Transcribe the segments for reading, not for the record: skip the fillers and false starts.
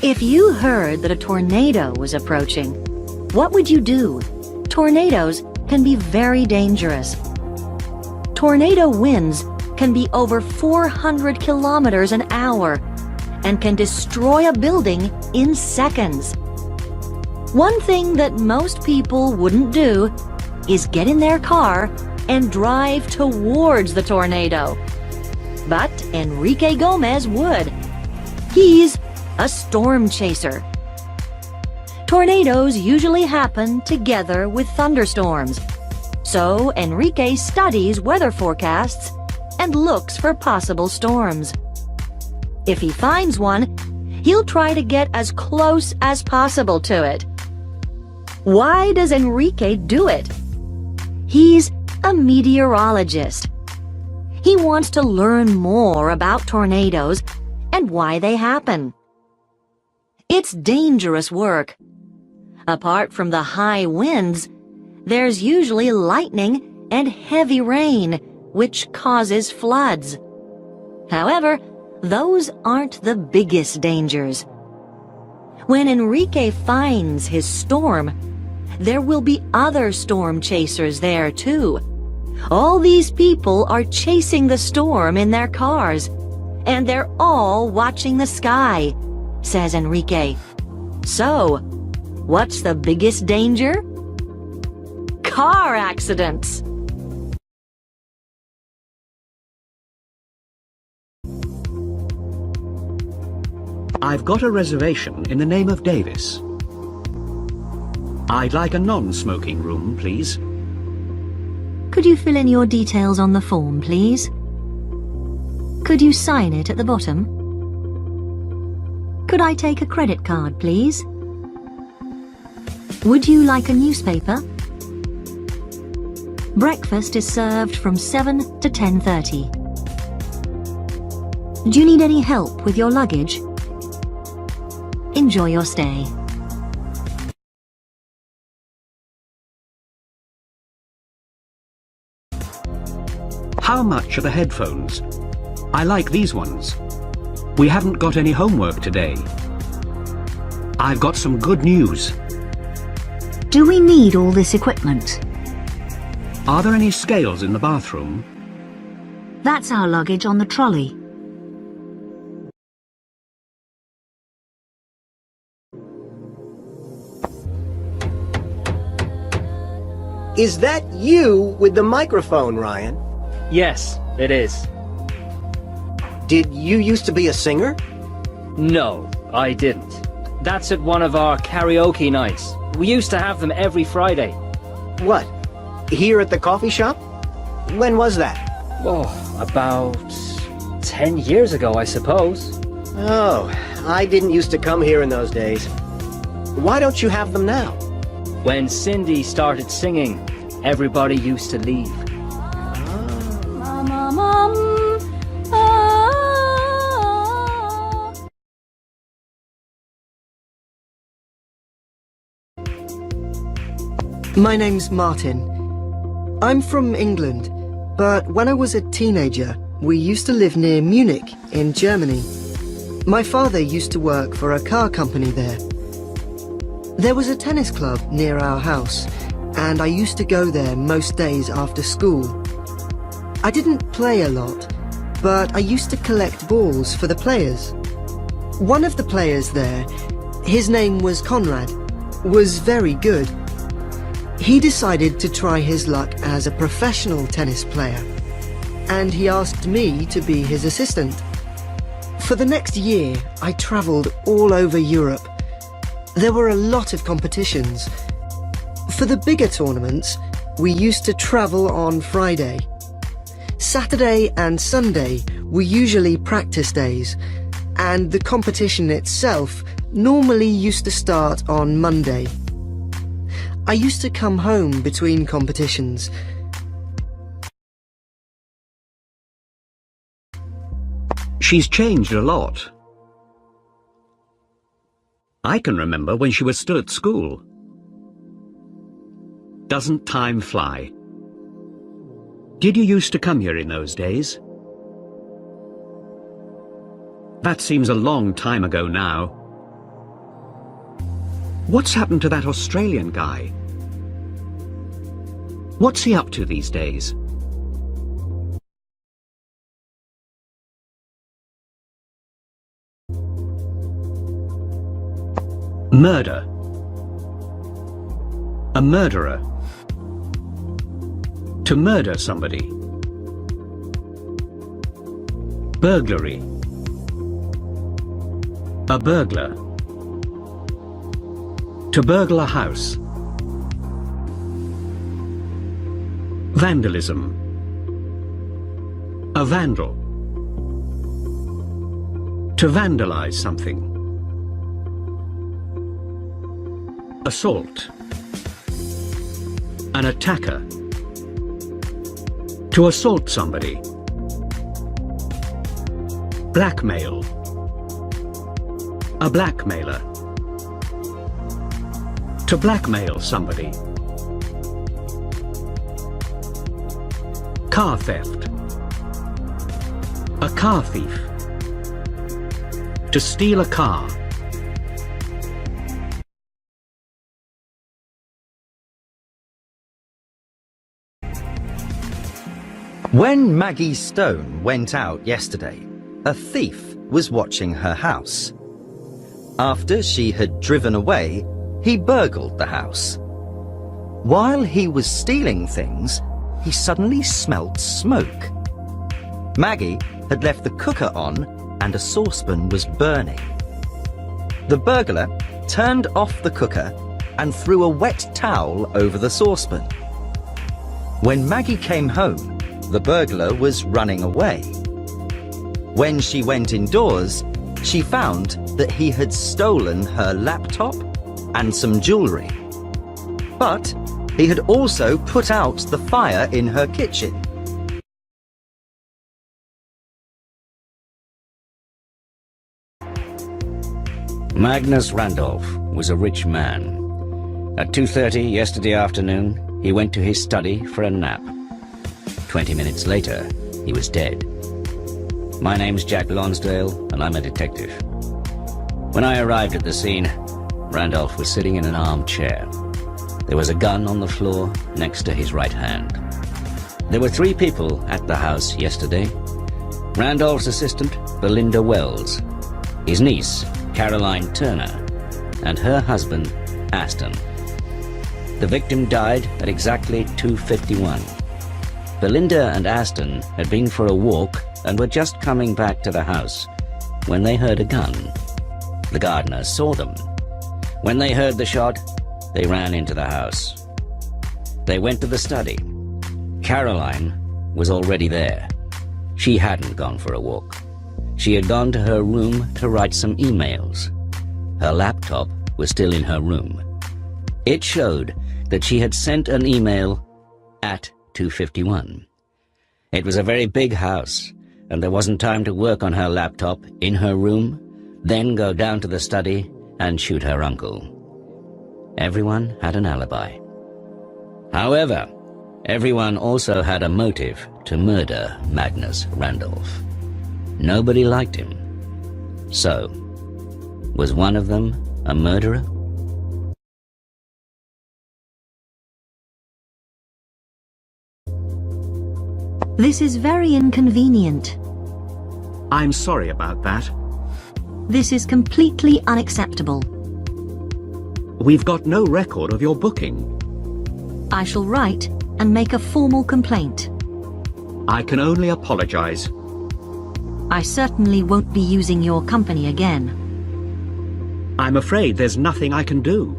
If you heard that a tornado was approaching, what would you do? Tornadoes can be very dangerous. Tornado winds can be over 400 kilometers an hour and can destroy a building in seconds. One thing that most people wouldn't do is get in their car and drive towards the tornado. But Enrique Gomez would. He's a storm chaser. Tornadoes usually happen together with thunderstorms. So Enrique studies weather forecasts and looks for possible storms. If he finds one, he'll try to get as close as possible to it. Why does Enrique do it? He's a meteorologist. He wants to learn more about tornadoes and why they happen. It's dangerous work. Apart from the high winds, there's usually lightning and heavy rain, which causes floods. However, those aren't the biggest dangers. When Enrique finds his storm, there will be other storm chasers there too. All these people are chasing the storm in their cars, and they're all watching the sky, says Enrique. So, what's the biggest danger? Car accidents. I've got a reservation in the name of Davis. I'd like a non-smoking room, please. Could you fill in your details on the form, please? Could you sign it at the bottom? Could I take a credit card, please? Would you like a newspaper? Breakfast is served from 7 to 10:30. Do you need any help with your luggage? Enjoy your stay. How much are the headphones? I like these ones. We haven't got any homework today. I've got some good news. Do we need all this equipment? Are there any scales in the bathroom? That's our luggage on the trolley. Is that you with the microphone, Ryan? Yes, it is. Did you used to be a singer? No, I didn't. That's at one of our karaoke nights. We used to have them every Friday. What? Here at the coffee shop? When was that? Oh, about 10 years ago, I suppose. Oh, I didn't used to come here in those days. Why don't you have them now? When Cindy started singing, everybody used to leave. My name's Martin. I'm from England, but when I was a teenager, we used to live near Munich in Germany. My father used to work for a car company there. There was a tennis club near our house, and I used to go there most days after school. I didn't play a lot, but I used to collect balls for the players. One of the players there, his name was Conrad, was very good. He decided to try his luck as a professional tennis player, and he asked me to be his assistant. For the next year, I travelled all over Europe. There were a lot of competitions. For the bigger tournaments, we used to travel on Friday. Saturday and Sunday were usually practice days, and the competition itself normally used to start on Monday. I used to come home between competitions. She's changed a lot. I can remember when she was still at school. Doesn't time fly? Did you used to come here in those days? That seems a long time ago now. What's happened to that Australian guy? What's he up to these days? Murder. A murderer. To murder somebody. Burglary. A burglar. To burgle a house. Vandalism. A vandal. To vandalize something. Assault. An attacker. To assault somebody. Blackmail. A blackmailer. To blackmail somebody. Car theft. A car thief. To steal a car. When Maggie Stone went out yesterday, a thief was watching her house. After she had driven away, he burgled the house. While he was stealing things, he suddenly smelled smoke. Maggie had left the cooker on and a saucepan was burning. The burglar turned off the cooker and threw a wet towel over the saucepan. When Maggie came home, the burglar was running away. When she went indoors, she found that he had stolen her laptop and some jewelry. But he had also put out the fire in her kitchen. Magnus Randolph was a rich man. At 2:30 yesterday afternoon, he went to his study for a nap. 20 minutes later, he was dead. My name's Jack Lonsdale, and I'm a detective. When I arrived at the scene, Randolph was sitting in an armchair. There was a gun on the floor next to his right hand. There were 3 people at the house yesterday. Randolph's assistant, Belinda Wells, his niece, Caroline Turner, and her husband, Aston. The victim died at exactly 2:51. Belinda and Aston had been for a walk and were just coming back to the house when they heard a gun. The gardener saw them. When they heard the shot, they ran into the house. They went to the study. Caroline was already there. She hadn't gone for a walk. She had gone to her room to write some emails. Her laptop was still in her room. It showed that she had sent an email at 2:51. It was a very big house, and there wasn't time to work on her laptop in her room, then go down to the study and shoot her uncle. Everyone had an alibi. However, everyone also had a motive to murder Magnus Randolph. Nobody liked him. So, was one of them a murderer? This is very inconvenient. I'm sorry about that. This is completely unacceptable. We've got no record of your booking. I shall write and make a formal complaint. I can only apologize. I certainly won't be using your company again. I'm afraid there's nothing I can do.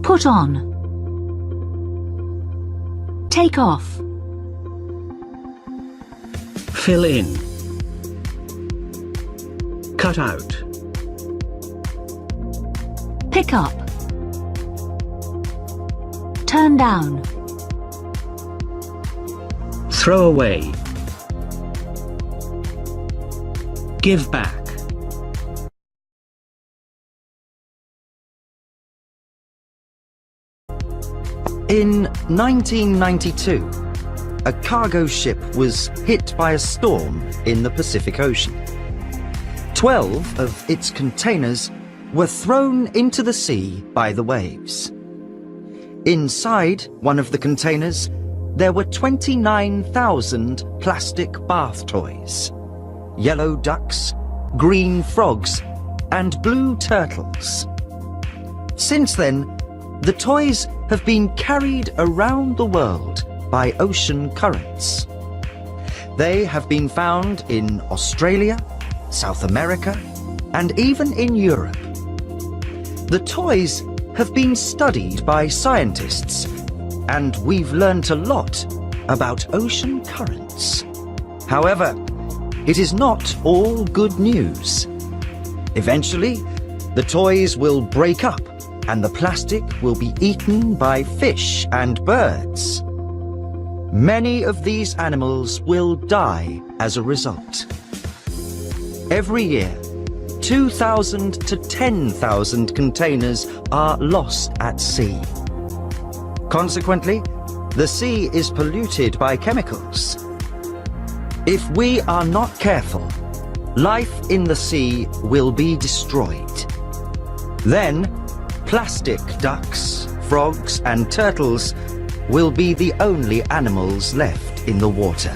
Put on. Take off. Fill in. Cut out. Pick up. Turn down. Throw away. Give back. In 1992, a cargo ship was hit by a storm in the Pacific Ocean. 12 of its containers were thrown into the sea by the waves. Inside one of the containers, there were 29,000 plastic bath toys, yellow ducks, green frogs, and blue turtles. Since then, the toys have been carried around the world by ocean currents. They have been found in Australia, South America, and even in Europe. The toys have been studied by scientists, and we've learnt a lot about ocean currents. However, it is not all good news. Eventually, the toys will break up and the plastic will be eaten by fish and birds. Many of these animals will die as a result. Every year, 2,000 to 10,000 containers are lost at sea. Consequently, the sea is polluted by chemicals. If we are not careful, life in the sea will be destroyed. Then, plastic ducks, frogs, and turtles will be the only animals left in the water.